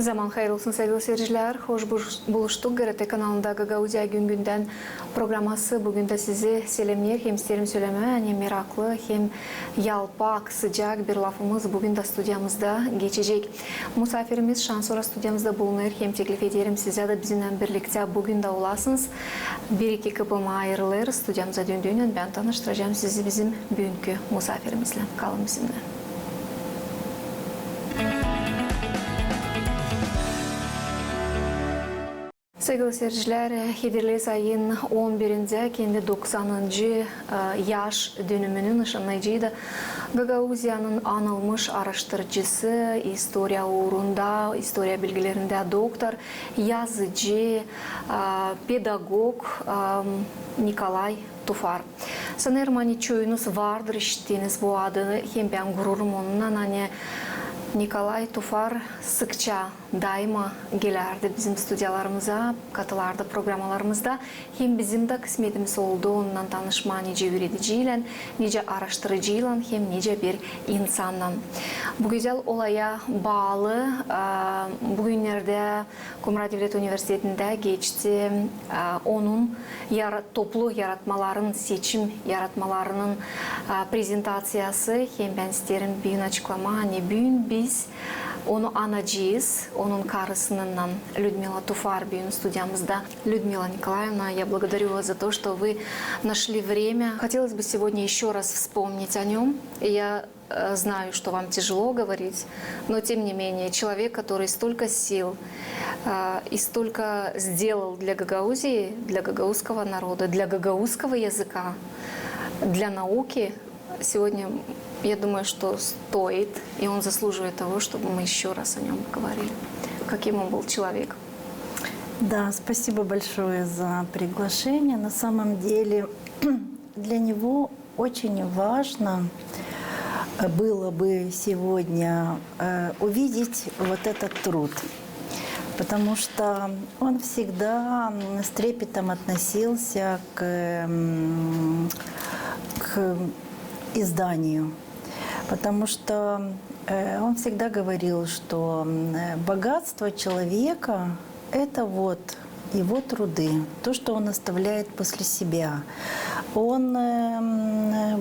Zaman hayırlı olsun sevgili seyirciler. Hoş buluştuk. GRT kanalında Gagauzya Gün-Günden programması. Bugün de sizi selamlar. Hem isterim söyleme, hem meraklı, hem yalpak, sıcak bir lafımız bugün de stüdyamızda geçecek. Misafirimiz şansora stüdyamızda bulunur. Hem teklif ederim size de bizimle birlikte bugün de olasınız. Bir iki kapıma ayrılır. Stüdyamıza döndüğünün ben tanıştıracağım sizi bizim bugünkü misafirimizle. Kalın bizimle. Sevgili seyirciler, Hidrles ayın 11'inde kendi 90. yaş dönümünün nişanlayıcıydı. Gagauzya'nın anılmış araştırıcısı, historia uğrunda, historia bilgilerinde doktor, yazıcı, pedagog Nikolay Tufar. Sanırım hani çoğunuz vardır işittiğiniz bu adı. Hem ben gururum onunla hani Nikolay Tufar sıkça daima gelirdi bizim stüdyalarımıza, katılardı programlarımızda. Hem bizim de kısmetimiz oldu onunla tanışma nice öğreticiyle, nice araştırıcıyla, hem nice bir insanla. Bu güzel olaya bağlı bugünlerde Komrat Devlet Üniversitesi'nde geçti. Onun toplu yaratmaların, seçim yaratmalarının prezentasyası. Hem ben isterim bir açıklama. Hani bugün biz onu anacağız. Onun karısından Людмила Туфар бьет студиямызда. Людмила Николаевна, я благодарю вас за то, что вы нашли время. Хотелось бы сегодня еще раз вспомнить о нем. Я знаю, что вам тяжело говорить, но тем не менее человек, который столько сил и столько сделал для Гагаузии, для гагаузского народа, для гагаузского языка, для науки, сегодня я думаю, что стоит, и он заслуживает того, чтобы мы еще раз о нем говорили. Каким он был человек. Да, спасибо большое за приглашение. На самом деле для него очень важно было бы сегодня увидеть вот этот труд. Потому что он всегда с трепетом относился к изданию. Потому что он всегда говорил, что богатство человека – это вот его труды, то, что он оставляет после себя. Он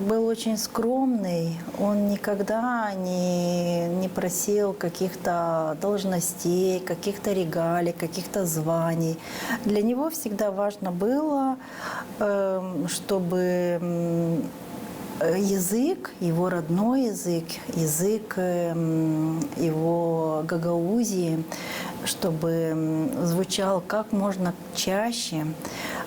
был очень скромный, он никогда не просил каких-то должностей, каких-то регалий, каких-то званий. Для него всегда важно было, чтобы язык, его родной язык, язык его Гагаузии, чтобы звучал как можно чаще,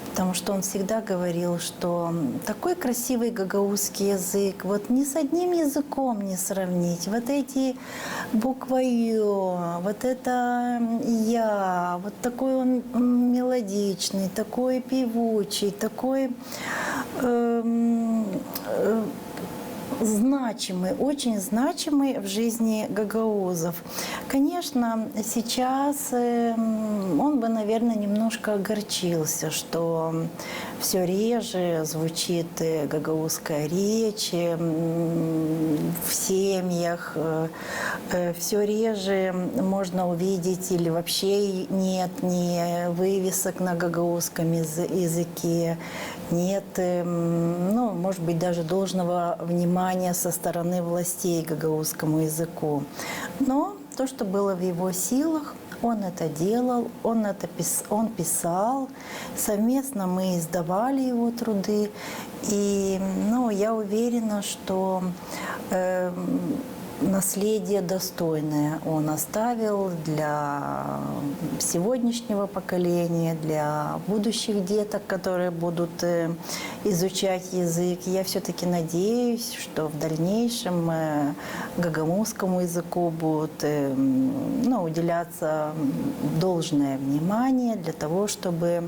потому что он всегда говорил, что такой красивый гагаузский язык, вот ни с одним языком не сравнить. Вот эти буквы «ё», вот это «я», вот такой он мелодичный, такой певучий, такой значимый, очень значимый в жизни гагаузов. Конечно, сейчас он бы, наверное, немножко огорчился, что все реже звучит гагаузская речь в семьях, все реже можно увидеть или вообще нет ни вывесок на гагаузском языке, нет, ну, может быть, даже должного внимания со стороны властей гагаузскому языку. Но то, что было в его силах, он это делал, он писал, совместно мы издавали его труды. И ну, я уверена, что наследие достойное он оставил для сегодняшнего поколения, для будущих деток, которые будут изучать язык. Я все-таки надеюсь, что в дальнейшем гагаузскому языку будет уделяться должное внимание для того, чтобы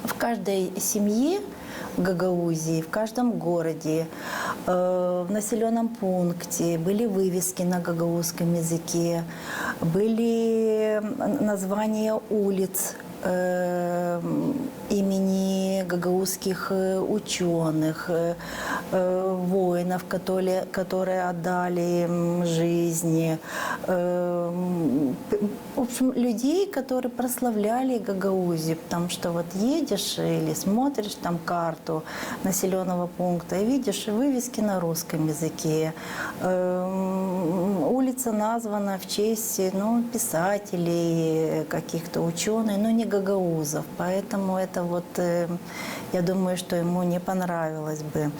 в каждой семье в Гагаузии, в каждом городе в населенном пункте были вывески на гагаузском языке, были названия улиц имени гагаузских ученых, воинов, которые отдали им жизни, в общем, людей, которые прославляли Гагаузию, потому что вот едешь или смотришь там карту населенного пункта и видишь вывески на русском языке. Улица названа в честь писателей, каких-то ученых, но не гагаузов. Поэтому это вот, я думаю, что ему не понравилось бы.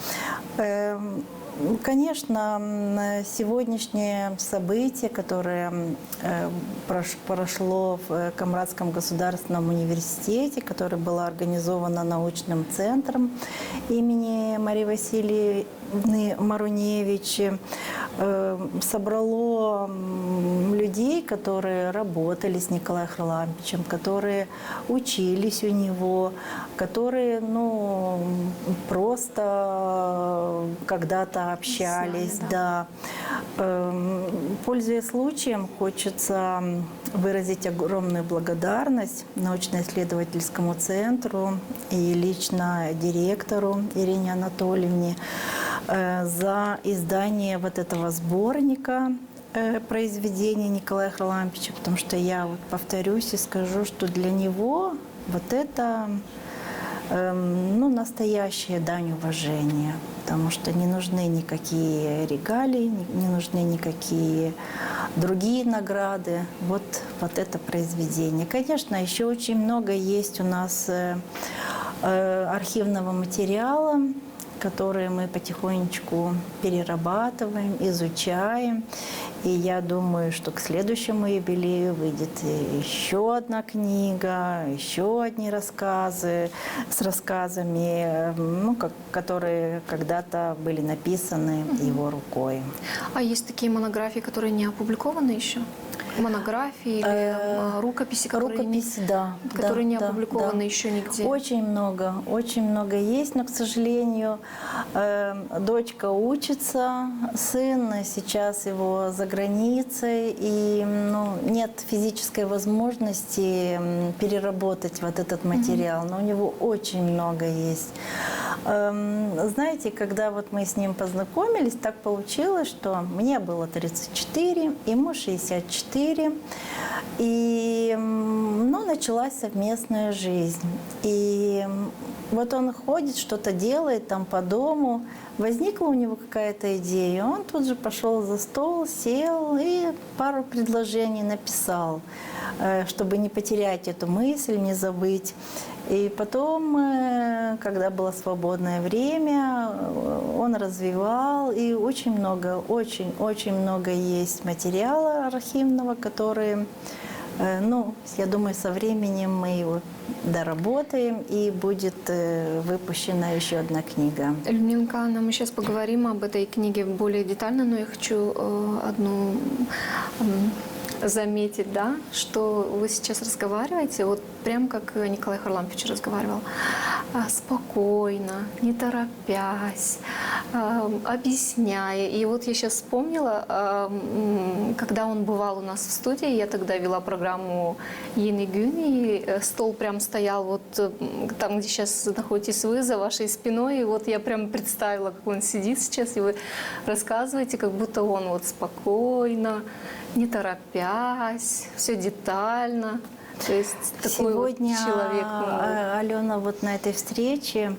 Конечно, сегодняшнее событие, которое прошло в Камрадском государственном университете, которое было организовано научным центром имени Марии Васильевны Маруневич, собрало людей, которые работали с Николаем Харлампичем, которые учились у него, которые просто когда-то общались. Знали, да. Пользуясь случаем, хочется выразить огромную благодарность научно-исследовательскому центру и лично директору Ирине Анатольевне за издание вот этого сборника произведений Николая Харлампича, потому что я вот повторюсь и скажу, что для него вот это настоящая дань уважения, потому что не нужны никакие регалии, не нужны никакие другие награды. Вот это произведение. Конечно, еще очень много есть у нас архивного материала, которые мы потихонечку перерабатываем, изучаем. И я думаю, что к следующему юбилею выйдет еще одна книга, еще одни рассказы с рассказами, которые когда-то были написаны его рукой. А есть такие монографии, которые не опубликованы еще? Монографии или рукописи, которые не опубликованы еще нигде? Очень много есть, но, к сожалению, дочка учится, сын сейчас его за границей, и нет физической возможности переработать вот этот материал, но у него очень много есть. Знаете, когда вот мы с ним познакомились, так получилось, что мне было 34, ему 64, и началась совместная жизнь. И вот он ходит, что-то делает там по дому, возникла у него какая-то идея, он тут же пошел за стол, сел и пару предложений написал, чтобы не потерять эту мысль, не забыть. И потом, когда было свободное время, он развивал, и очень много есть материала архивного, который, я думаю, со временем мы его доработаем, и будет выпущена еще одна книга. Людмила, мы сейчас поговорим об этой книге более детально, но я хочу одну заметить, да, что вы сейчас разговариваете, вот прям как Николай Харлампич разговаривал, спокойно, не торопясь, объясняя. И вот я сейчас вспомнила, когда он бывал у нас в студии, я тогда вела программу «Йены Гюн», и стол прям стоял вот там, где сейчас находитесь вы, за вашей спиной, и вот я прям представила, как он сидит сейчас, и вы рассказываете, как будто он вот спокойно, не торопясь, все детально. То есть такой Сегодня вот человек. Алена вот на этой встрече,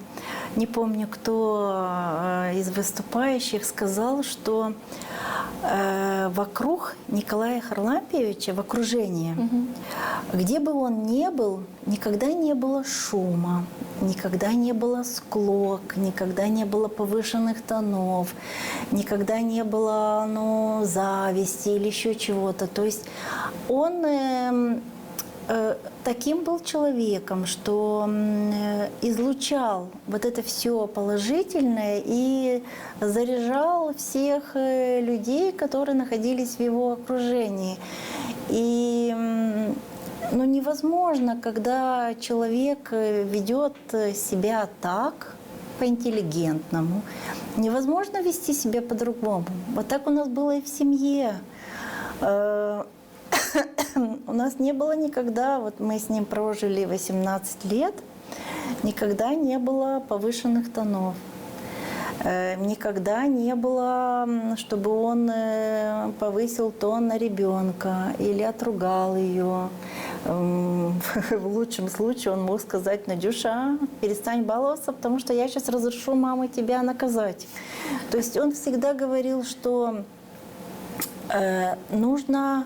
не помню, кто из выступающих сказал, что вокруг Николая Харлампиевича, в окружении, где бы он ни был, никогда не было шума, никогда не было склок, никогда не было повышенных тонов, никогда не было зависти или еще чего-то. То есть он таким был человеком, что излучал вот это все положительное и заряжал всех людей, которые находились в его окружении. И невозможно, когда человек ведет себя так, по-интеллигентному. Невозможно вести себя по-другому. Вот так у нас было и в семье. У нас не было никогда, вот мы с ним прожили 18 лет, никогда не было повышенных тонов. Никогда не было, чтобы он повысил тон на ребенка или отругал ее. В лучшем случае он мог сказать: Надюша, перестань баловаться, потому что я сейчас разрешу маме тебя наказать. То есть он всегда говорил, что нужно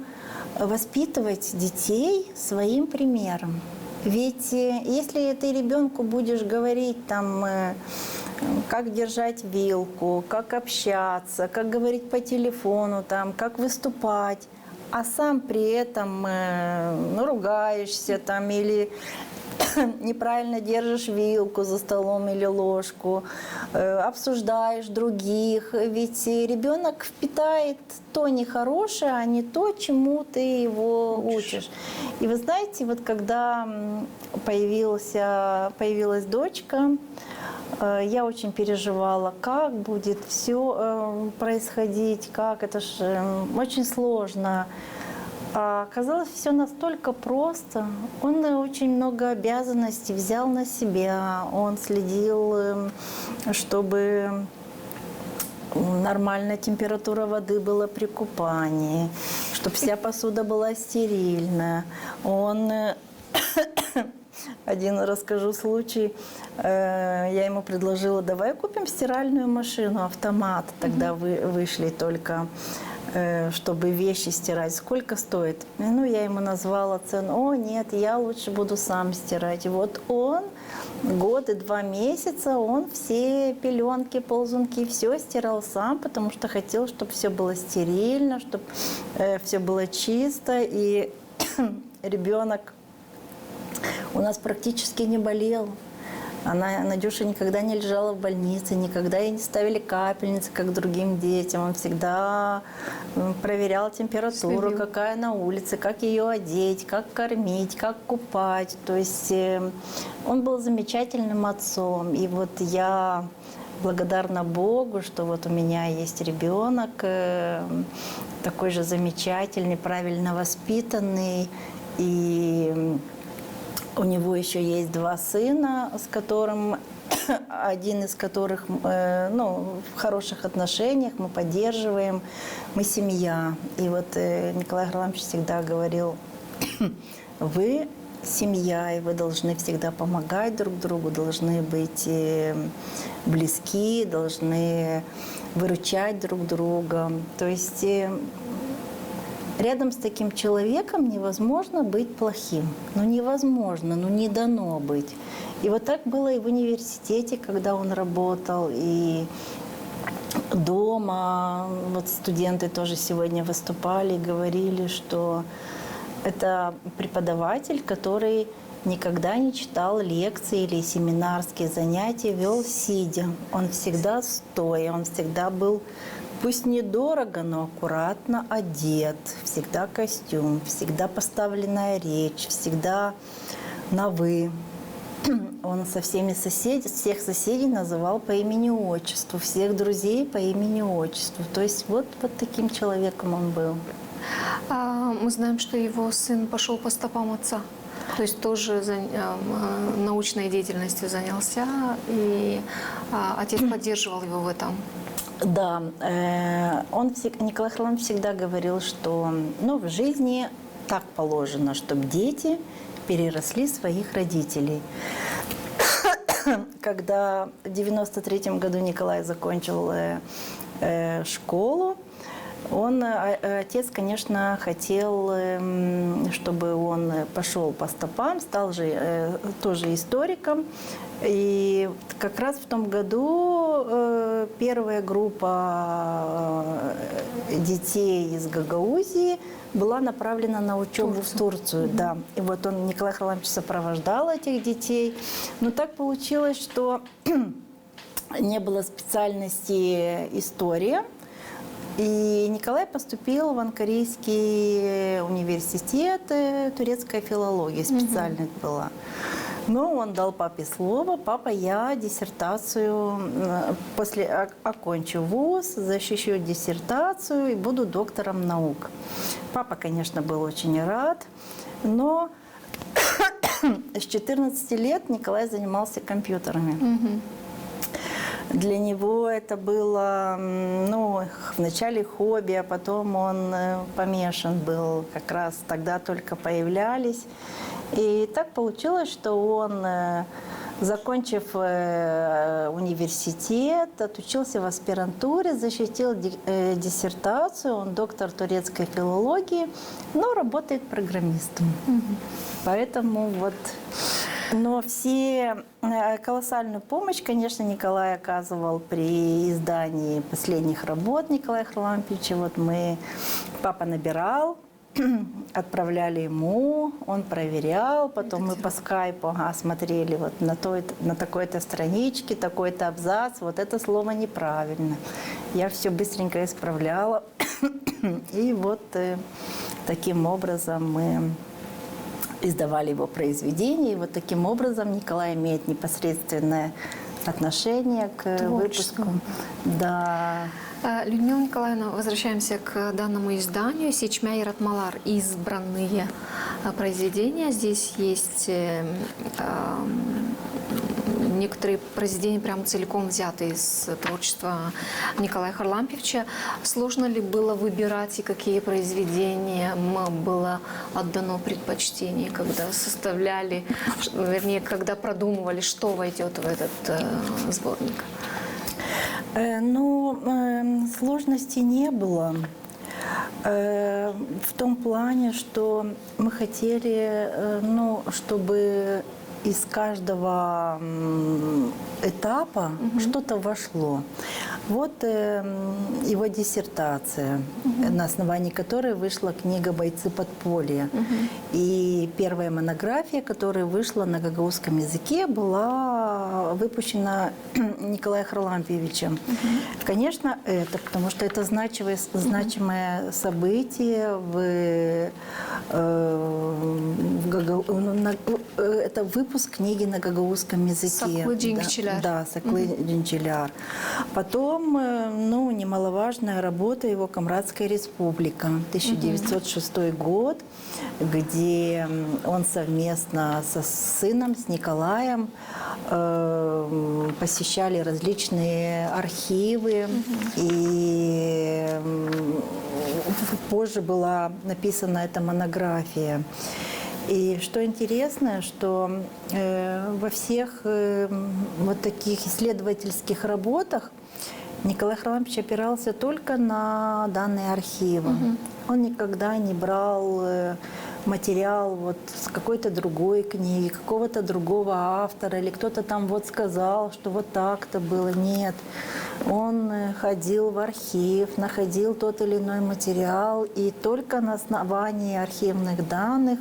воспитывать детей своим примером. Ведь если ты ребенку будешь говорить там, как держать вилку, как общаться, как говорить по телефону, там, как выступать, а сам при этом ругаешься там, или неправильно держишь вилку за столом или ложку, обсуждаешь других. Ведь ребенок впитает то нехорошее, а не то, чему ты его учишь. И вы знаете, вот когда появилась дочка, я очень переживала, как будет все происходить, как это же очень сложно. А оказалось, все настолько просто. Он очень много обязанностей взял на себя. Он следил, чтобы нормальная температура воды была при купании, чтобы вся посуда была стерильная. Он один расскажу случай. Я ему предложила: давай купим стиральную машину, автомат. Тогда вышли только, чтобы вещи стирать. Сколько стоит? Ну, я ему назвала цену. О, нет, я лучше буду сам стирать. И вот он год и 2 месяца, он все пеленки, ползунки, все стирал сам, потому что хотел, чтобы все было стерильно, чтобы все было чисто. И ребенок у нас практически не болел. Надюша никогда не лежала в больнице, никогда ей не ставили капельницы, как другим детям. Он всегда проверял температуру, какая на улице, как ее одеть, как кормить, как купать. То есть он был замечательным отцом. И вот я благодарна Богу, что вот у меня есть ребенок такой же замечательный, правильно воспитанный. И у него еще есть 2 сына, с которым один из которых в хороших отношениях, мы поддерживаем, мы семья. И вот Николай Харламович всегда говорил: вы семья, и вы должны всегда помогать друг другу, должны быть близки, должны выручать друг друга. То есть рядом с таким человеком невозможно быть плохим. Ну, невозможно, ну, не дано быть. И вот так было и в университете, когда он работал, и дома. Вот студенты тоже сегодня выступали и говорили, что это преподаватель, который никогда не читал лекции или семинарские занятия, вел сидя. Он всегда стоя, он всегда был, пусть недорого, но аккуратно одет, всегда костюм, всегда поставленная речь, всегда на «вы». Он со всех соседей называл по имени-отчеству, всех друзей по имени-отчеству. То есть вот таким человеком он был. Мы знаем, что его сын пошел по стопам отца. То есть тоже научной деятельностью занялся, и отец поддерживал его в этом. Да, Николай Харламович всегда говорил, что в жизни так положено, чтобы дети переросли своих родителей. Когда в 93-м году Николай закончил школу, отец, конечно, хотел, чтобы он пошел по стопам, стал же тоже историком. И как раз в том году первая группа детей из Гагаузии была направлена на учебу в Турцию. Да. И вот Николай Харламович сопровождал этих детей. Но так получилось, что не было специальности история. И Николай поступил в Анкарийский университет, турецкая филология специальность была. Но он дал папе слово: папа, я диссертацию, окончу вуз, защищу диссертацию и буду доктором наук. Папа, конечно, был очень рад, но с 14 лет Николай занимался компьютерами. Для него это было, ну, вначале хобби, а потом он помешан был. Как раз тогда только появлялись. И так получилось, что он, закончив университет, отучился в аспирантуре, защитил диссертацию. Он доктор турецкой филологии, но работает программистом. Поэтому вот... Но колоссальную помощь, конечно, Николай оказывал при издании последних работ Николая Харлампиевича. Вот папа набирал, отправляли ему, он проверял, потом мы по скайпу смотрели вот на такой-то страничке, такой-то абзац, вот это слово неправильно. Я все быстренько исправляла. И вот таким образом мы издавали его произведения. И вот таким образом Николай имеет непосредственное отношение к выпуску. Да. Людмила Николаевна, возвращаемся к данному изданию. «Сечмя и Ратмалар» – избранные произведения. Здесь есть некоторые произведения прямо целиком взяты из творчества Николая Харлампиевича. Сложно ли было выбирать, и какие произведения было отдано предпочтение, когда составляли, вернее, когда продумывали, что войдет в этот сборник? Ну, сложностей не было. В том плане, что мы хотели, ну, чтобы из каждого этапа что-то вошло. Вот его диссертация, на основании которой вышла книга «Бойцы подполья». И первая монография, которая вышла на гагаузском языке, была выпущена Николаем Харлампиевичем. Конечно, это, потому что это значимое событие это выпуск книги на гагаузском языке. Саклы Джингчиляр. Да, Саклы Джингчиляр. Потом, ну, немаловажная работа его «Камрадская республика», 1906 год, где он совместно со сыном, с Николаем, посещали различные архивы. И позже была написана эта монография. И что интересно, что во всех вот таких исследовательских работах Николай Харлампиевич опирался только на данные архива. Он никогда не брал материал вот с какой-то другой книги, какого-то другого автора, или кто-то там вот сказал, что вот так-то было. Нет. Он ходил в архив, находил тот или иной материал, и только на основании архивных данных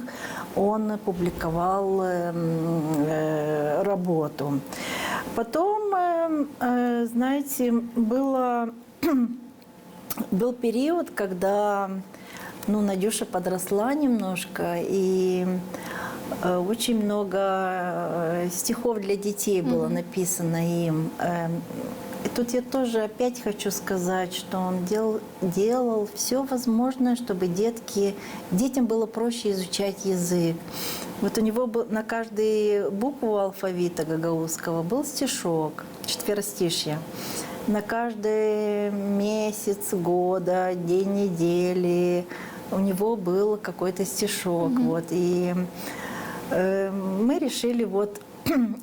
он публиковал работу. Потом, знаете, был период, когда Надюша подросла немножко, и очень много стихов для детей было написано им. И тут я тоже опять хочу сказать, что он делал все возможное, чтобы детям было проще изучать язык. Вот у него был на каждую букву алфавита гагаузского был стишок, четверостишье. На каждый месяц года, день недели у него был какой-то стишок. Вот. И мы решили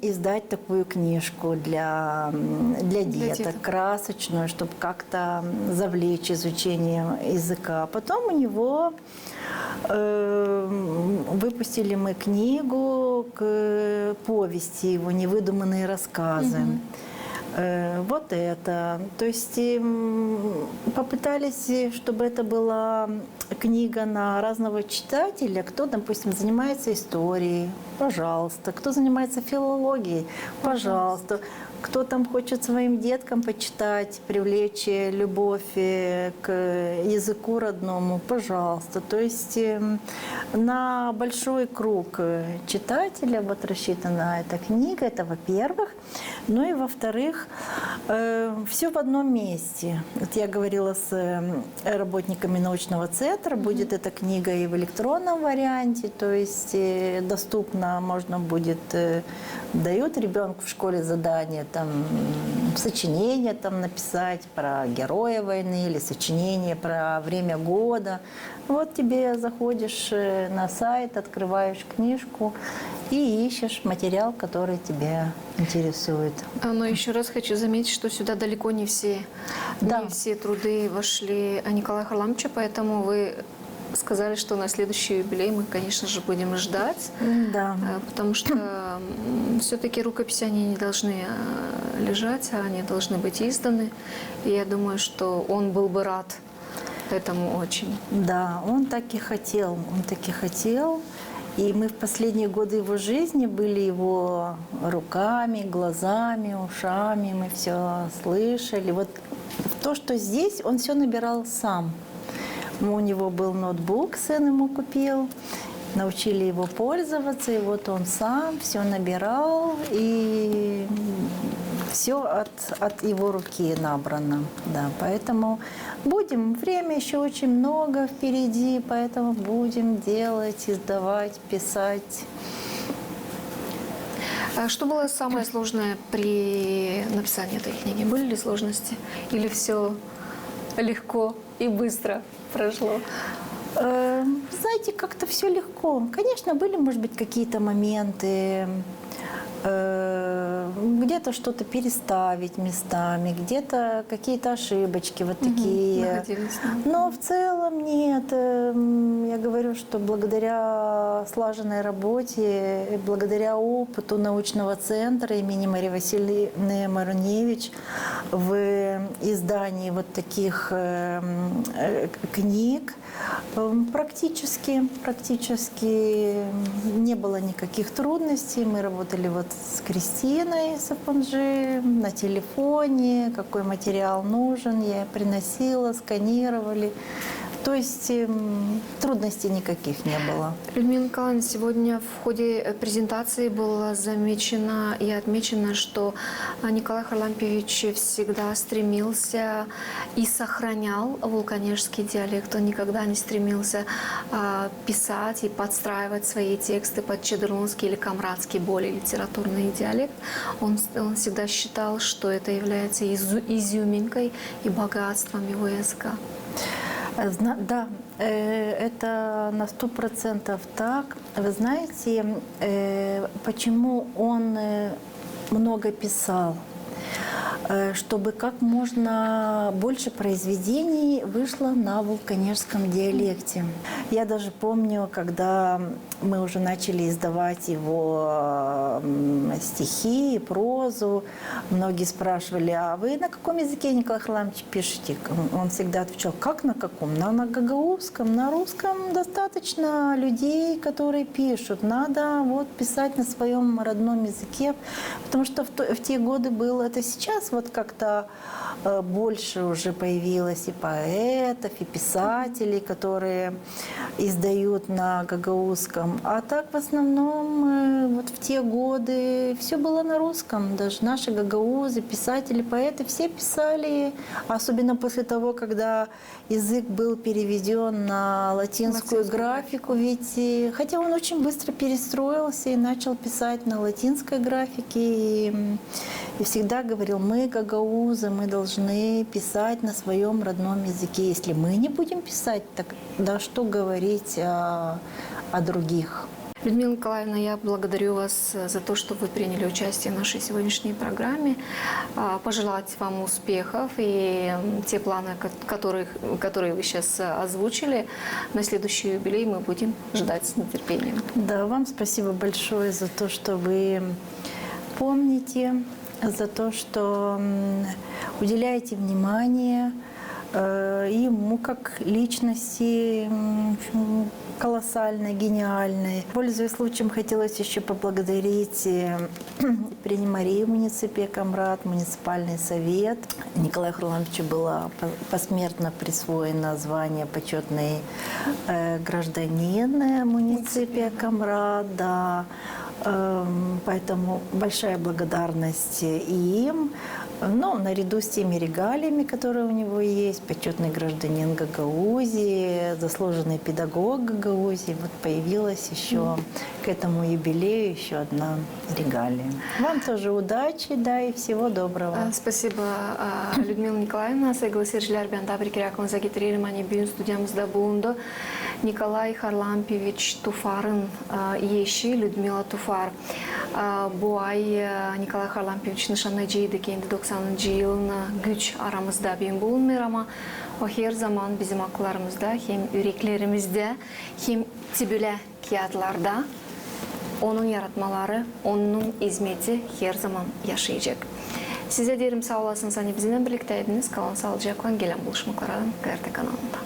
издать такую книжку для деток, красочную, чтобы как-то завлечь изучение языка. Потом у него выпустили мы книгу к повести его «Невыдуманные рассказы». вот это. То есть попытались, чтобы это была книга на разного читателя. Кто, допустим, занимается историей, пожалуйста. Кто занимается филологией, пожалуйста. Кто там хочет своим деткам почитать, привлечь любовь к языку родному, пожалуйста. То есть на большой круг читателя вот рассчитана эта книга, это во-первых. Ну и во-вторых, все в одном месте. Вот я говорила с работниками научного центра, будет эта книга и в электронном варианте, то есть доступно можно будет, дают ребенку в школе задание, там, сочинение там написать про героя войны или сочинение про время года. Вот тебе заходишь на сайт, открываешь книжку и ищешь материал, который тебя интересует. Но еще раз хочу заметить, что сюда далеко не все, Да. не все труды вошли Николая Харламовича, поэтому вы сказали, что на следующий юбилей мы, конечно же, будем ждать, Да. потому что все-таки рукописи они не должны лежать, а они должны быть изданы. И я думаю, что он был бы рад этому очень. Да, он так и хотел, он так и хотел. И мы в последние годы его жизни были его руками, глазами, ушами, мы все слышали. Вот то, что здесь, он все набирал сам. У него был ноутбук, сын ему купил, научили его пользоваться, и вот он сам все набирал, и все от его руки набрано. Да, поэтому будем, время еще очень много впереди, поэтому будем делать, издавать, писать. А что было самое сложное при написании этой книги? Были ли сложности? Или все легко и быстро прошло? Знаете, как-то все легко. Конечно, были, может быть, какие-то моменты, где-то что-то переставить местами, где-то какие-то ошибочки вот такие. Находились, да. Но в целом нет. Я говорю, что благодаря слаженной работе, благодаря опыту научного центра имени Марии Васильевны Маруневич в издании вот таких книг практически не было никаких трудностей. Мы работали вот с Кристиной Сафонжи на телефоне, какой материал нужен, я приносила, сканировали. То есть трудностей никаких не было. Людмила Николаевна, сегодня в ходе презентации было замечено и отмечено, что Николай Харлампиевич всегда стремился и сохранял вулканежский диалект. Он никогда не стремился писать и подстраивать свои тексты под чедрлонский или камрадский более литературный диалект. Он всегда считал, что это является изюминкой и богатством его языка. Да, это на 100% так. Вы знаете, почему он много писал? Чтобы как можно больше произведений вышло на вулканежском диалекте. Я даже помню, когда мы уже начали издавать его стихи, прозу, многие спрашивали, а вы на каком языке, Николай Харламович, пишете? Он всегда отвечал, как на каком? На гагаузском, на русском достаточно людей, которые пишут. Надо вот писать на своем родном языке, потому что в те годы было это сейчас, вот как-то больше уже появилось и поэтов, и писателей, которые издают на гагаузском. А так в основном вот в те годы все было на русском. Даже наши гагаузы, писатели, поэты, все писали, особенно после того, когда язык был переведен на латинскую графику. Ведь, хотя он очень быстро перестроился и начал писать на латинской графике, и всегда говорил, мы гагаузы, мы должны писать на своем родном языке. Если мы не будем писать, так да что говорить о других. Людмила Николаевна, я благодарю вас за то, что вы приняли участие в нашей сегодняшней программе. Пожелать вам успехов и те планы, которые вы сейчас озвучили, на следующий юбилей мы будем ждать с нетерпением. Да, вам спасибо большое за то, что вы помните за то, что уделяете внимание ему как личности колоссальной, гениальной. Пользуясь случаем, хотелось еще поблагодарить Прени Марию муниципе Камрад, муниципальный совет. Николаю Харламовичу было посмертно присвоено звание почетный гражданин муниципе Камрад. Да. Поэтому большая благодарность и им. Но наряду с теми регалиями, которые у него есть, почетный гражданин Гагаузии, заслуженный педагог Гагаузии, вот появилась еще к этому юбилею еще одна регалия. Вам тоже удачи, да, и всего доброго. Спасибо, Людмила Николаевна. Saygılı seyirciler, ben tabii ki aklınıza getirelim. Hani bugün stüdyamızda bulundu. Nikolay Harlampyevich Tufar'ın eşi Людмила Tufar. Bu ay Nikolay Harlampyevich nişanlıcıydı. Kendi 90. yılına güç aramızda ben bulunmuyor ama o her zaman bizim akıllarımızda, hem yüreklerimizde, hem tibüle kağıtlarda onun yaratmaları, onun hizmeti her zaman yaşayacak. Size derim sağ olasınız. Hani bizimle birlikteydiniz. Kalın sağlıcakla. Gelen buluşmalardan KRT kanalında.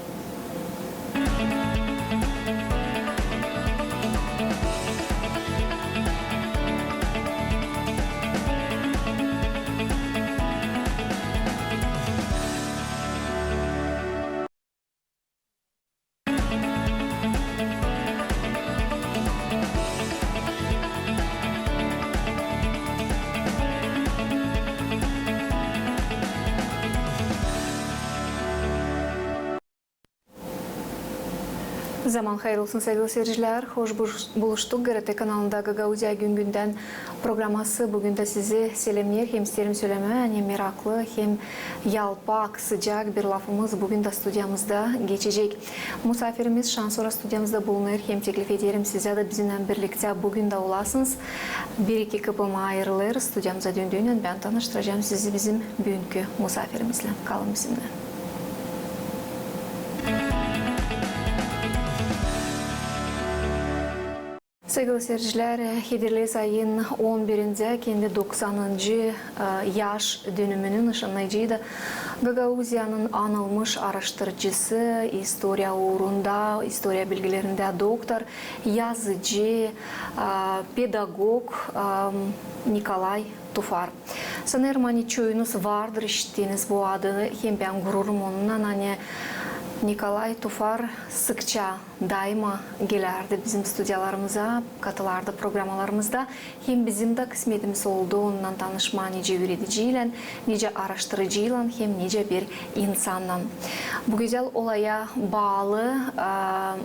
Zaman hayırlı olsun sevgili seyirciler. Hoş buluştuk. GRT kanalında Gagauzya gün günden programması. Bugün de sizi selamlar. Hem isterim söyleme, hem meraklı, hem yalpak, sıcak bir lafımız bugün de stüdyamızda geçecek. Misafirimiz şansora stüdyamızda bulunur. Hem teklif ederim size de bizimle birlikte bugün de olasınız. Bir iki kıpıma ayrılır. Stüdyamıza döndüğünde ben tanıştıracağım sizi bizim bugünkü misafirimizle. Kalın bizimle. Sevgili seyirciler, Hidrles ayın 11'inde kendi 90. yaş dönümünün nişanlayıcıydı. Gagauzya'nın anılmış araştırıcısı, historia uğrunda, historia bilgilerinde doktor, yazıcı, pedagog Nikolay Tufar. Sanırım hani çoğunuz vardır işittiğiniz bu adı. Hem ben gururum onunla hani Nikolay Tufar sıkça daima gelirdi bizim stüdyalarımıza, katılardı programlarımızda. Hem bizim de kısmetimiz oldu onunla tanışma nice öğreticiyle, nice araştırıcıyla, hem nice bir insanla. Bu güzel olaya bağlı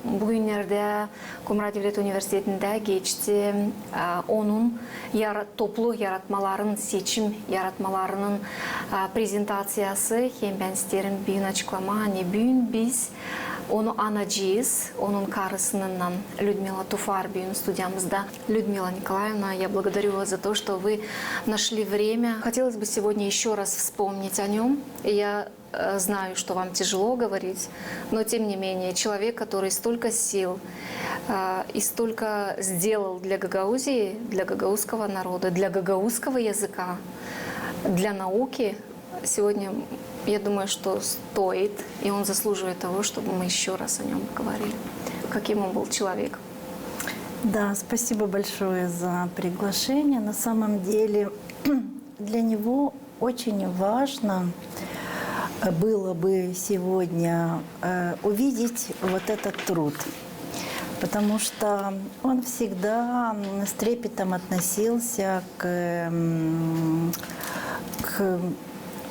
bugünlerde Komrat Devlet Üniversitesi'nde geçti. Onun toplu yaratmaların, seçim yaratmalarının prezentasyası. Hem ben isterim bir açıklama. Hani bugün biz onu anacağız, onun karısından Людмила Туфар бюн студиямызда. Людмила Николаевна, я благодарю вас за то, что вы нашли время. Хотелось бы сегодня еще раз вспомнить о нем. Я знаю, что вам тяжело говорить, но тем не менее человек, который столько сил и столько сделал для Гагаузии, для гагаузского народа, для гагаузского языка, для науки, сегодня я думаю, что стоит, и он заслуживает того, чтобы мы еще раз о нем поговорили. Каким он был человек. Да, спасибо большое за приглашение. На самом деле для него очень важно было бы сегодня увидеть вот этот труд, потому что он всегда с трепетом относился к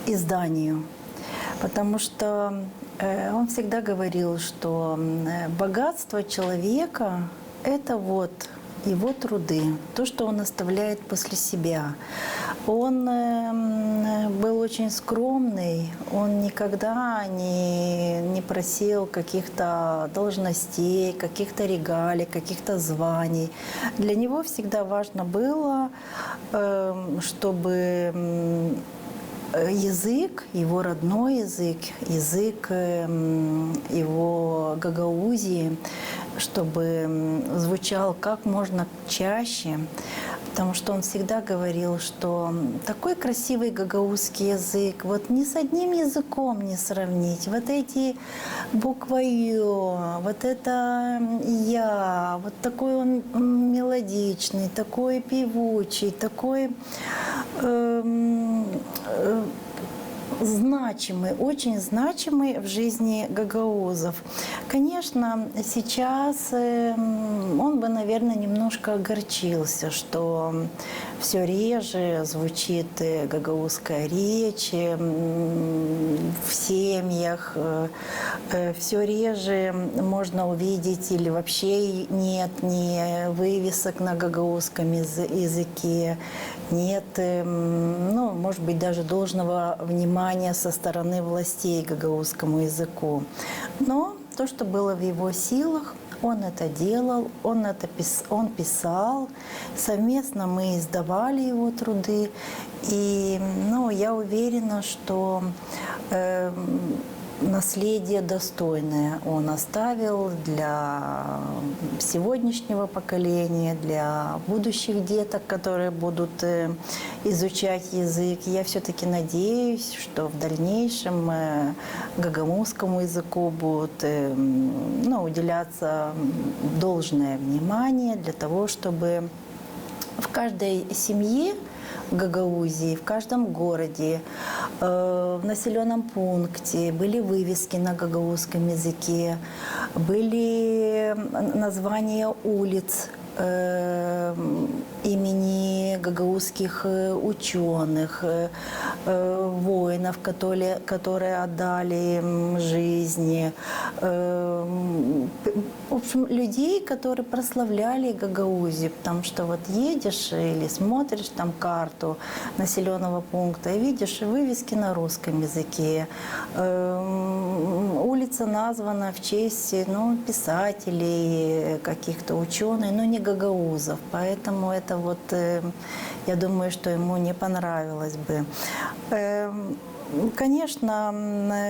изданию, потому что он всегда говорил, что богатство человека – это вот его труды, то, что он оставляет после себя. Он был очень скромный, он никогда не просил каких-то должностей, каких-то регалий, каких-то званий. Для него всегда важно было, чтобы язык, его родной язык, язык его Гагаузии, чтобы звучал как можно чаще, потому что он всегда говорил, что такой красивый гагаузский язык, вот ни с одним языком не сравнить. Вот эти буквы «ё», вот это «я», вот такой он мелодичный, такой певучий, такой значимый, очень значимый в жизни гагаузов. Конечно, сейчас он бы, наверное, немножко огорчился, что все реже звучит гагаузская речь в семьях, все реже можно увидеть или вообще нет ни вывесок на гагаузском языке, нет, ну, может быть, даже должного внимания со стороны властей к гагаузскому языку. Но то, что было в его силах, он это делал, он писал, совместно мы издавали его труды. И я уверена, что наследие достойное он оставил для сегодняшнего поколения, для будущих деток, которые будут изучать язык. Я все-таки надеюсь, что в дальнейшем гагамузскому языку будет уделяться должное внимание для того, чтобы в каждой семье в Гагаузии, в каждом городе, в населенном пункте были вывески на гагаузском языке, были названия улиц имени гагаузских ученых, воинов, которые отдали жизни, в общем, людей, которые прославляли Гагаузию, потому что вот едешь или смотришь там карту населенного пункта и видишь вывески на русском языке. Улица названа в честь писателей, каких-то ученых, но не гагаузов. Поэтому это вот, я думаю, что ему не понравилось бы. Конечно,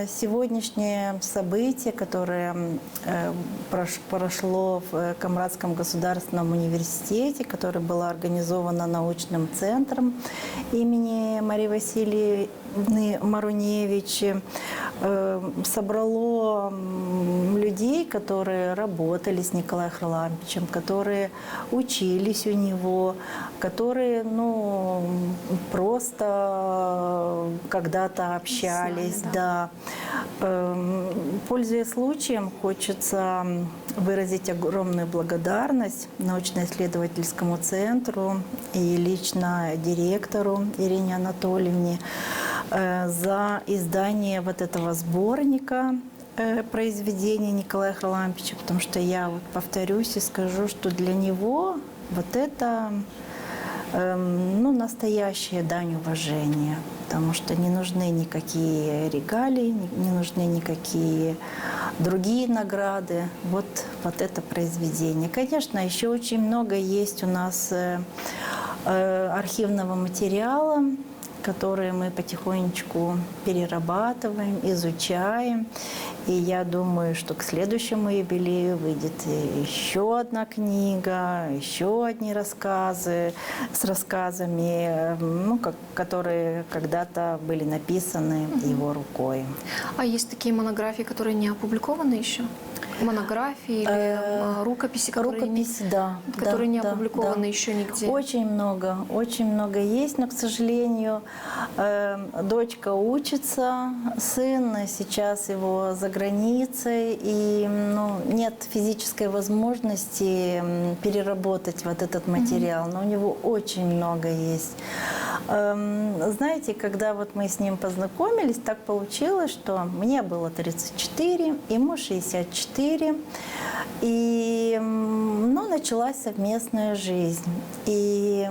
сегодняшнее событие, которое прошло в Камрадском государственном университете, которое было организовано научным центром имени Марии Васильевны Маруневич, собрало людей, которые работали с Николаем Харлампичем, которые учились у него, которые просто когда-то общались. Да. Пользуясь случаем, хочется выразить огромную благодарность научно-исследовательскому центру и лично директору Ирине Анатольевне за издание вот этого сборника произведений Николая Харлампича, потому что я повторюсь и скажу, что для него вот это настоящая дань уважения, потому что не нужны никакие регалии, не нужны никакие другие награды. Вот это произведение. Конечно, еще очень много есть у нас архивного материала, которые мы потихонечку перерабатываем, изучаем. И я думаю, что к следующему юбилею выйдет еще одна книга, еще одни рассказы с рассказами, которые когда-то были написаны его рукой. А есть такие монографии, которые не опубликованы еще? Монографии или рукописи, которые не опубликованы еще нигде? Очень много есть, но, к сожалению, дочка учится, сын сейчас его за границей, и нет физической возможности переработать вот этот материал, но у него очень много есть. Знаете, когда вот мы с ним познакомились, так получилось, что мне было 34, ему 64, и началась совместная жизнь. И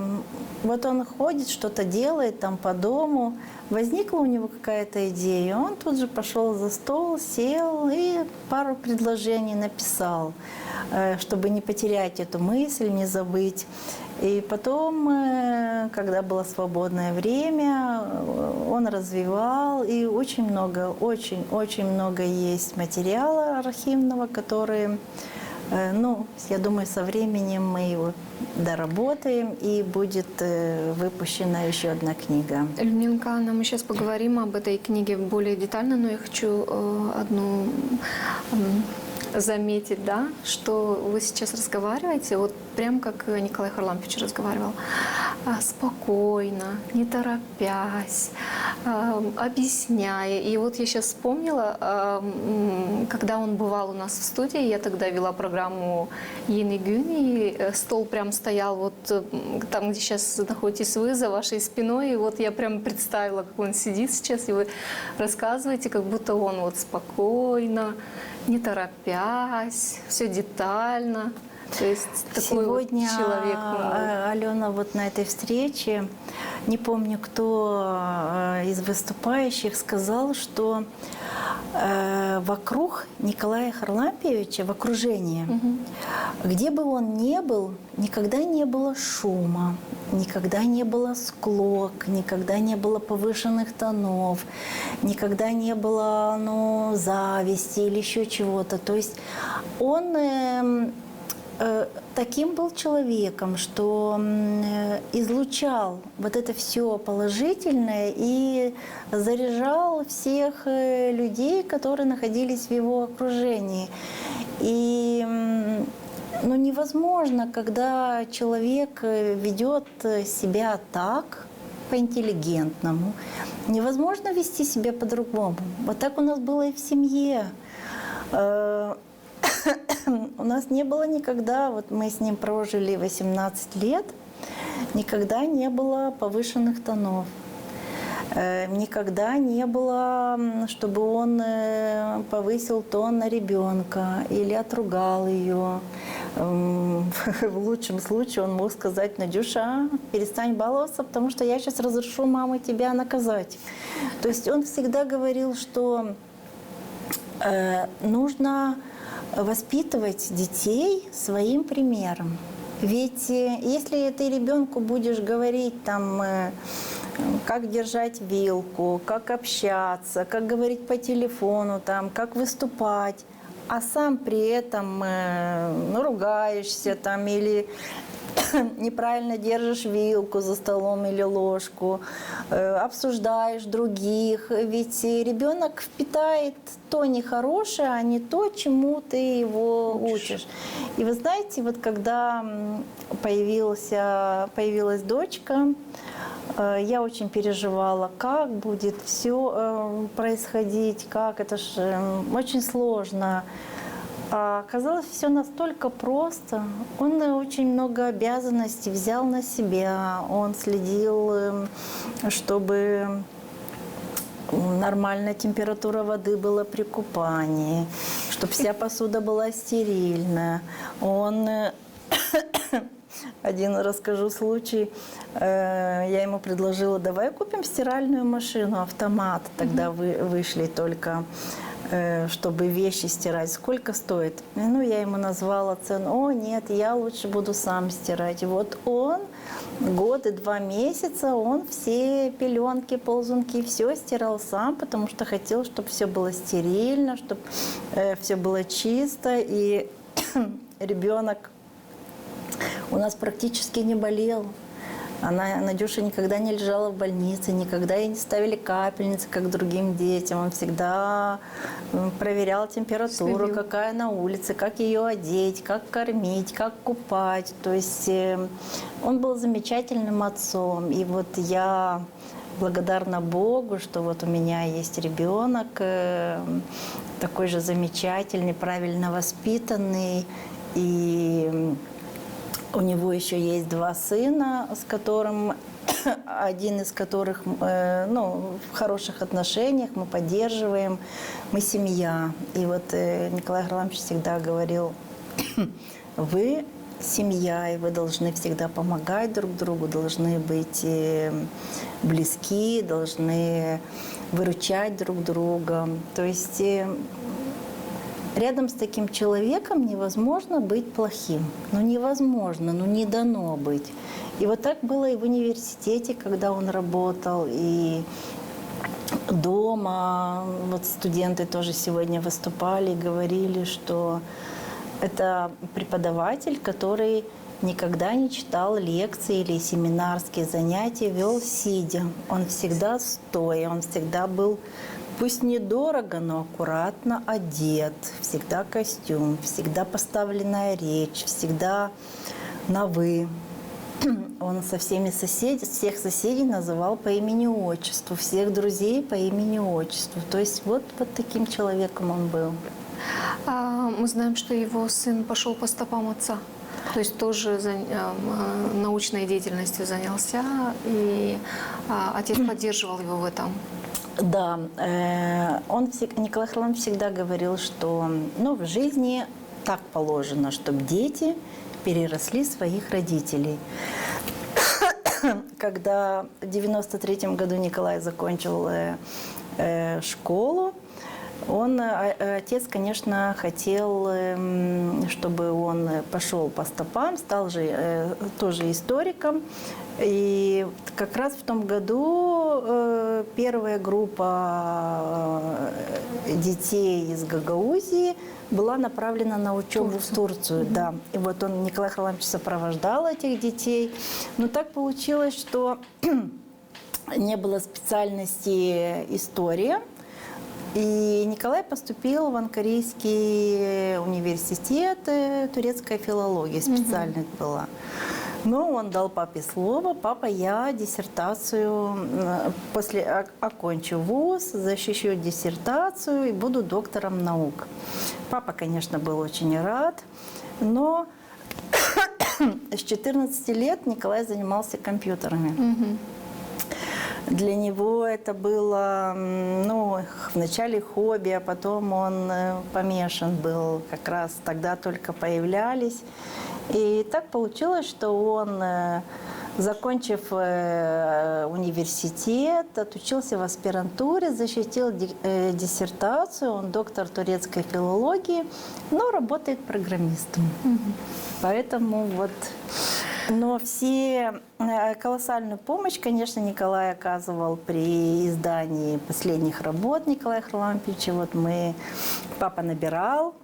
вот он ходит, что-то делает там по дому, возникла у него какая-то идея, он тут же пошел за стол, сел и пару предложений написал, чтобы не потерять эту мысль, не забыть. И потом, когда было свободное время, он развивал, и очень много есть материала архивного, который Ну, я думаю, со временем мы его доработаем, и будет выпущена еще одна книга. Людмилка, мы сейчас поговорим об этой книге более детально, но я хочу одну заметить, да, что вы сейчас разговариваете, вот прям как Николай Харлампич разговаривал, спокойно, не торопясь, объясняя. И вот я сейчас вспомнила, когда он бывал у нас в студии, я тогда вела программу «Йен и Гюн», и стол прям стоял вот там, где сейчас находитесь вы, за вашей спиной, и вот я прям представила, как он сидит сейчас, и вы рассказываете, как будто он вот спокойно, не торопясь, все детально. То есть такой Сегодня вот человек. Алена вот на этой встрече, не помню, кто из выступающих сказал, что вокруг Николая Харлампьевича, в окружении, где бы он ни был, никогда не было шума, никогда не было склок, никогда не было повышенных тонов, никогда не было зависти или еще чего-то. То есть он таким был человеком, что излучал вот это все положительное и заряжал всех людей, которые находились в его окружении. И невозможно, когда человек ведет себя так, по-интеллигентному, невозможно вести себя по-другому. Вот так у нас было и в семье. У нас не было никогда, вот мы с ним прожили 18 лет, никогда не было повышенных тонов. Никогда не было, чтобы он повысил тон на ребенка или отругал ее. В лучшем случае он мог сказать: Надюша, перестань баловаться, потому что я сейчас разрешу маме тебя наказать. То есть он всегда говорил, что нужно воспитывать детей своим примером. Ведь если ты ребенку будешь говорить там, как держать вилку, как общаться, как говорить по телефону, там, как выступать, а сам при этом ругаешься там, или неправильно держишь вилку за столом или ложку, обсуждаешь других. Ведь ребенок впитает то нехорошее, а не то, чему ты его учишь. И вы знаете, вот когда появилась дочка, я очень переживала, как будет все происходить, как это же очень сложно. А оказалось, все настолько просто. Он очень много обязанностей взял на себя. Он следил, чтобы нормальная температура воды была при купании, чтобы вся посуда была стерильная. Он один расскажу случай. Я ему предложила: давай купим стиральную машину, автомат. Тогда вышли только, чтобы вещи стирать. Сколько стоит? Я ему назвала цену. О, нет, я лучше буду сам стирать. И вот он год и 2 месяца, он все пеленки, ползунки, все стирал сам, потому что хотел, чтобы все было стерильно, чтобы все было чисто. И ребенок у нас практически не болел. Надюша никогда не лежала в больнице, никогда ей не ставили капельницы, как другим детям. Он всегда проверял температуру, какая на улице, как ее одеть, как кормить, как купать. То есть он был замечательным отцом. И вот я благодарна Богу, что вот у меня есть ребенок такой же замечательный, правильно воспитанный. И у него еще есть 2 сына, с которым один из которых в хороших отношениях, мы поддерживаем, мы семья. И вот Николай Харлампьевич всегда говорил: вы семья, и вы должны всегда помогать друг другу, должны быть близки, должны выручать друг друга. То есть рядом с таким человеком невозможно быть плохим. Невозможно, не дано быть. И вот так было и в университете, когда он работал, и дома. Вот студенты тоже сегодня выступали и говорили, что Это преподаватель, который никогда не читал лекции или семинарские занятия, вел сидя. Он всегда стоя, он всегда был, пусть недорого, но аккуратно одет, всегда костюм, всегда поставленная речь, всегда на «вы». Он со всеми всех соседей называл по имени-отчеству, всех друзей по имени-отчеству. То есть вот таким человеком он был. Мы знаем, что его сын пошел по стопам отца. То есть тоже научной деятельностью занялся, и отец поддерживал его в этом. Да, Николай Харламович всегда говорил, что в жизни так положено, чтобы дети переросли своих родителей. Когда в 1993 году Николай закончил школу, отец, конечно, хотел, чтобы он пошел по стопам, стал же тоже историком. И как раз в том году первая группа детей из Гагаузии была направлена на учебу в Турцию. Да. И вот Николай Харламович сопровождал этих детей. Но так получилось, что не было специальности история. И Николай поступил в Анкарийский университет, турецкая филология специальность была. Но он дал папе слово: папа, я диссертацию, окончу вуз, защищу диссертацию и буду доктором наук. Папа, конечно, был очень рад, но с 14 лет Николай занимался компьютерами. Для него это было, вначале хобби, а потом он помешан был. Как раз тогда только появлялись. И так получилось, что он, закончив университет, отучился в аспирантуре, защитил диссертацию, он доктор турецкой филологии, но работает программистом. Поэтому Но колоссальную помощь, конечно, Николай оказывал при издании последних работ Николая Харламовича. Папа набирал,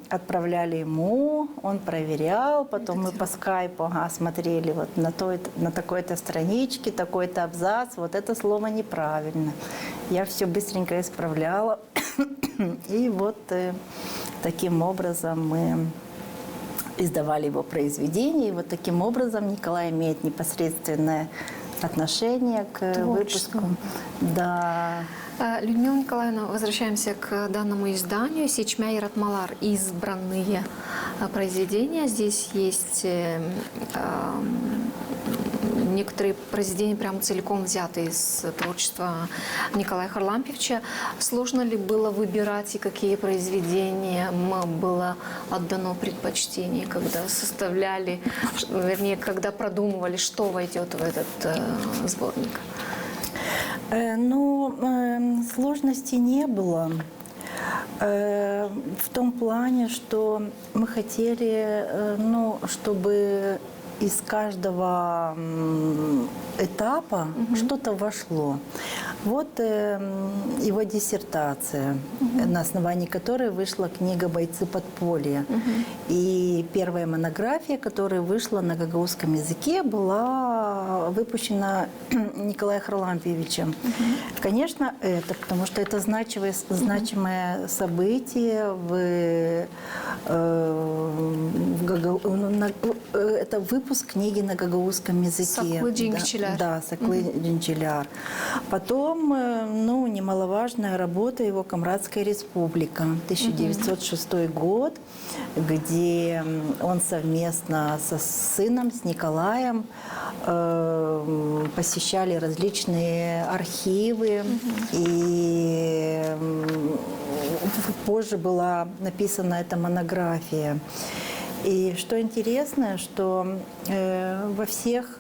отправляли ему, он проверял, потом мы по скайпу смотрели на такой-то страничке, такой-то абзац, вот это слово неправильно. Я все быстренько исправляла. И таким образом мы издавали его произведения. И вот таким образом Николай имеет непосредственное отношение к выпуску. Да. Людмила Николаевна, возвращаемся к данному изданию «Сечмя и Ратмалар. Избранные произведения». Здесь есть некоторые произведения прямо целиком взяты из творчества Николая Харлампиевича. Сложно ли было выбирать, и какие произведения было отдано предпочтение, когда составляли, когда продумывали, что войдет в этот сборник? Сложностей не было. В том плане, что мы хотели, чтобы из каждого этапа что-то вошло. Вот его диссертация, на основании которой вышла книга «Бойцы подполья». И первая монография, которая вышла на гагаузском языке, была выпущена Николаем Харлампиевичем. Конечно, потому что это значимое событие это выпуск книги на гагаузском языке. Саклы Джингчиляр. Да, Саклы Джингчиляр. Потом, немаловажная работа его «Камрадская республика», 1906 год, где он совместно со сыном, с Николаем, посещали различные архивы. И позже была написана эта монография. И что интересно, что во всех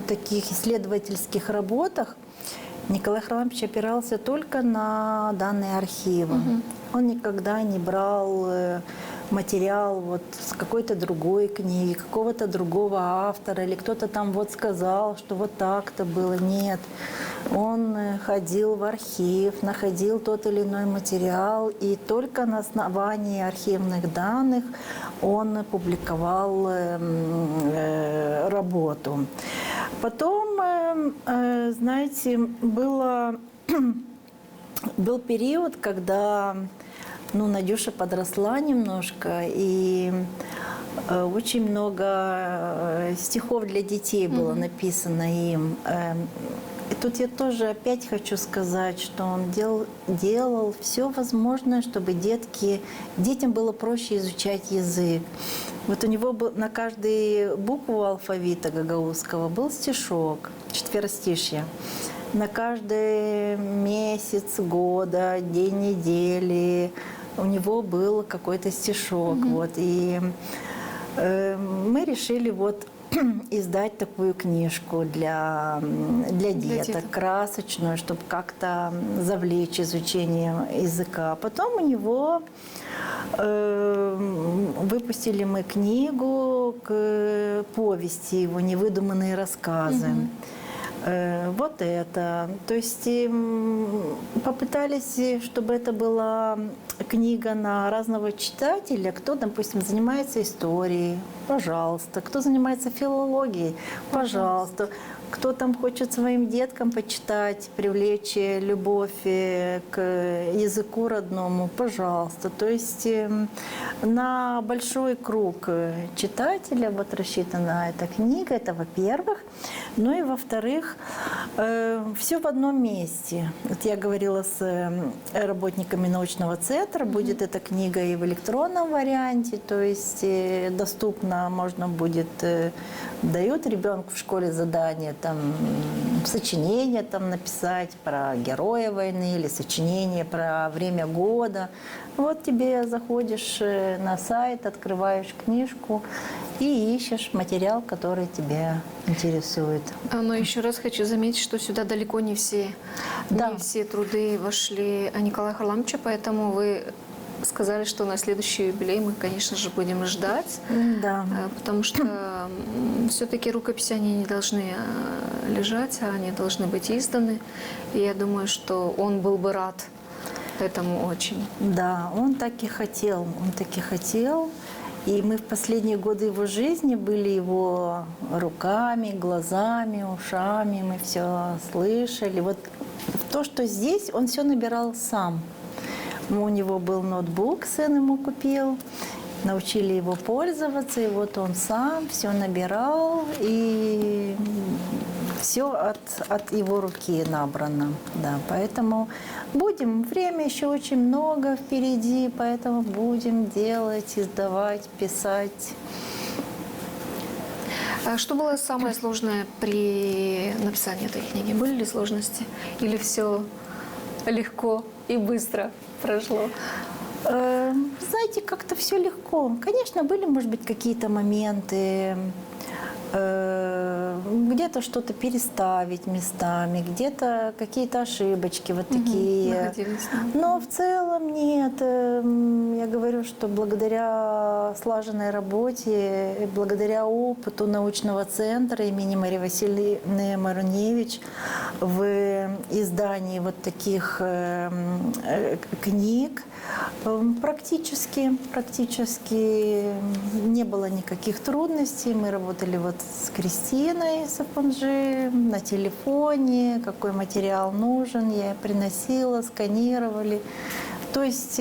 таких исследовательских работах Николай Харлампиевич опирался только на данные архива. Он никогда не брал материал вот с какой-то другой книги, какого-то другого автора, или кто-то там вот сказал, что вот так-то было. Нет. Он ходил в архив, находил тот или иной материал, и только на основании архивных данных он публиковал работу. Потом, знаете, был период, когда Надюша подросла немножко, и очень много стихов для детей было написано им. И тут я тоже опять хочу сказать, что он делал все возможное, чтобы детям было проще изучать язык. Вот у него на каждую букву алфавита гагаузского был стишок, четверостишье. На каждый месяц года, день недели у него был какой-то стишок. Вот. И мы решили издать такую книжку для деток, красочную, чтобы как-то завлечь изучение языка. Потом у него выпустили мы книгу к повести его «Невыдуманные рассказы». Вот это. То есть попытались, чтобы это была книга на разного читателя. Кто, допустим, занимается историей, пожалуйста. Кто занимается филологией, пожалуйста. Кто там хочет своим деткам почитать, привлечь любовь к языку родному, пожалуйста. То есть на большой круг читателя рассчитана эта книга, это во-первых. Ну и во-вторых, все в одном месте. Вот я говорила с работниками научного центра, будет эта книга и в электронном варианте, то есть доступно можно будет, дают ребенку в школе задание, там, сочинение там написать про героя войны или сочинение про время года. Вот тебе заходишь на сайт, открываешь книжку и ищешь материал, который тебя интересует. Но еще раз хочу заметить, что сюда далеко не все труды вошли Николая Харламовича, поэтому вы сказали, что на следующий юбилей мы, конечно же, будем ждать. Да. Потому что все-таки рукописи, они не должны лежать, а они должны быть изданы. И я думаю, что он был бы рад этому очень. Да, он так и хотел. И мы в последние годы его жизни были его руками, глазами, ушами, мы все слышали. Вот то, что здесь, он все набирал сам. У него был ноутбук, сын ему купил, научили его пользоваться, и вот он сам все набирал, и все от его руки набрано. Да, поэтому время еще очень много впереди, поэтому будем делать, издавать, писать. А что было самое сложное при написании этой книги? Были ли сложности? Или все легко и быстро прошло? Знаете, как-то все легко. Конечно, были, может быть, какие-то моменты, где-то что-то переставить местами, где-то какие-то ошибочки вот такие. Но в целом нет. Я говорю, что благодаря слаженной работе, благодаря опыту научного центра имени Марии Васильевны Маруневич в издании вот таких книг практически не было никаких трудностей. Мы работали с Кристиной Сапунжи на телефоне, какой материал нужен, я приносила, сканировали. То есть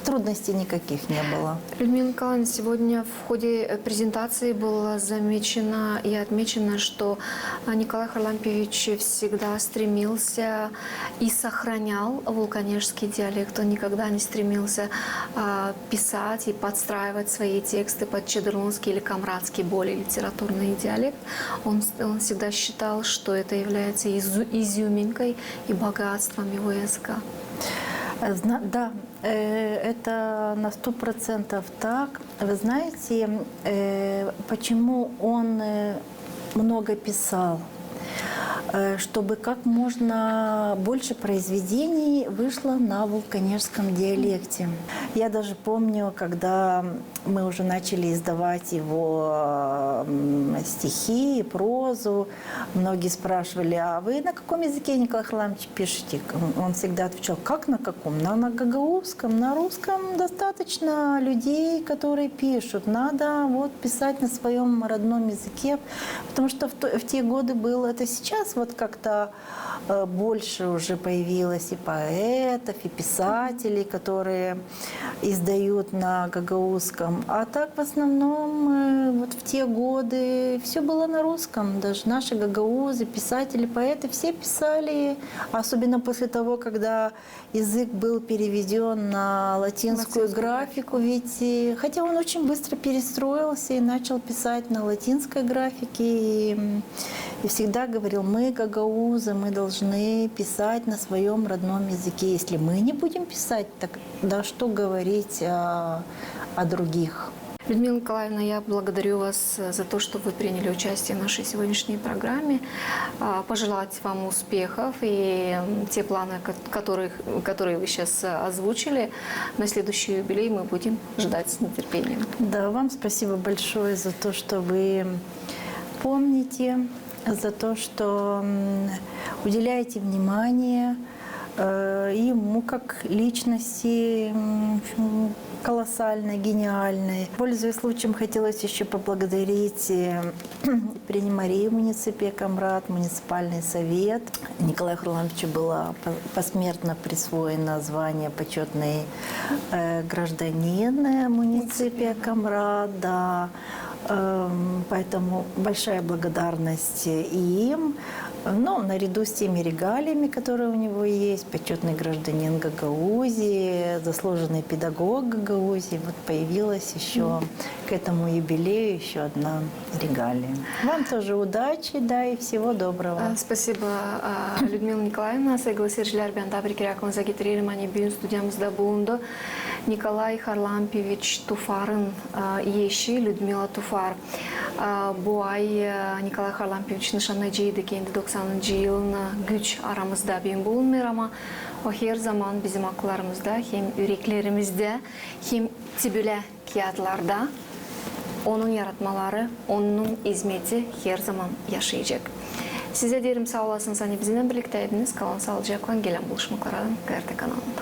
трудностей никаких не было. Людмила Николаевна, сегодня в ходе презентации было замечено и отмечено, что Николай Харлампиевич всегда стремился и сохранял вулканежский диалект. Он никогда не стремился писать и подстраивать свои тексты под чедерлунский или камрадский, более литературный диалект. Он всегда считал, что это является изюминкой и богатством его языка. Да, это на 100% так. Вы знаете, почему он много писал? чтобы как можно больше произведений вышло на вулканежском диалекте. Я даже помню, когда мы уже начали издавать его стихи и прозу, многие спрашивали: а вы на каком языке, Николай Харламович, пишете? Он всегда отвечал: как на каком? На гагаузском, на русском достаточно людей, которые пишут. Надо вот писать на своем родном языке, потому что в те годы было это. Сейчас вот как-то больше уже появилось и поэтов, и писателей, которые издают на гагаузском. А так в основном вот в те годы все было на русском. Даже наши гагаузы, писатели, поэты, все писали, особенно после того, когда язык был переведен на латинскую графику. Ведь, хотя он очень быстро перестроился и начал писать на латинской графике, и всегда говорил: мы, гагаузы, мы должны писать на своем родном языке. Если мы не будем писать, так да что говорить о других. Людмила Николаевна, я благодарю вас за то, что вы приняли участие в нашей сегодняшней программе. Пожелать вам успехов и те планы, которые вы сейчас озвучили, на следующий юбилей мы будем ждать с нетерпением. Да, вам спасибо большое за то, что вы помните, за то, что уделяете внимание ему как личности колоссальной, гениальной. Пользуясь случаем, хотелось еще поблагодарить Марию Муниципекомрат, муниципальный совет. Николаю Харламовичу было посмертно присвоено звание почетный гражданин Муниципекомрат. Да. Поэтому большая благодарность и им. Но наряду с теми регалиями, которые у него есть, почетный гражданин Гагаузии, заслуженный педагог Гагаузии, вот появилась еще к этому юбилею еще одна регалия. Вам тоже удачи, да, и всего доброго. Спасибо, Людмила Николаевна. Saygılı seyirciler, ben tabii ki aklınıza getirelim. Hani bugün stüdyomuzda bulundu Nikolay Harlampiyevich Tufar'ın eşi Людмила Туфар. Bu ay Nikolay Harlampiyevich nişanlıcıydı. Kendi 90. yılına güç aramızda ben bulunmuyor ama o her zaman bizim akıllarımızda, hem yüreklerimizde, hem tibüle kağıtlarda onun yaratmaları, onun hizmeti her zaman yaşayacak. Size derim sağ olasınız. Hani bizimle birlikteydiniz. Kalın sağlıcakla, gelen buluşmalara KRT kanalında.